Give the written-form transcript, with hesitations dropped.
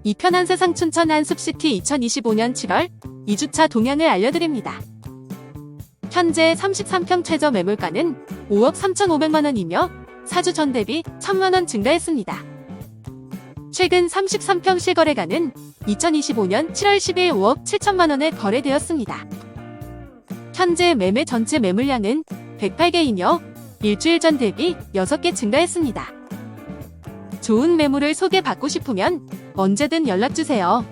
이 편한 세상 춘천 한숲시티 2025년 7월 2주차 동향을 알려드립니다. 현재 33평 최저 매물가는 5억 3,500만원이며 4주 전 대비 1,000만원 증가했습니다. 최근 33평 실거래가는 2025년 7월 10일 5억 7천만원에 거래되었습니다. 현재 매매 전체 매물량은 108개이며 일주일 전 대비 6개 증가했습니다. 좋은 매물을 소개받고 싶으면 언제든 연락주세요.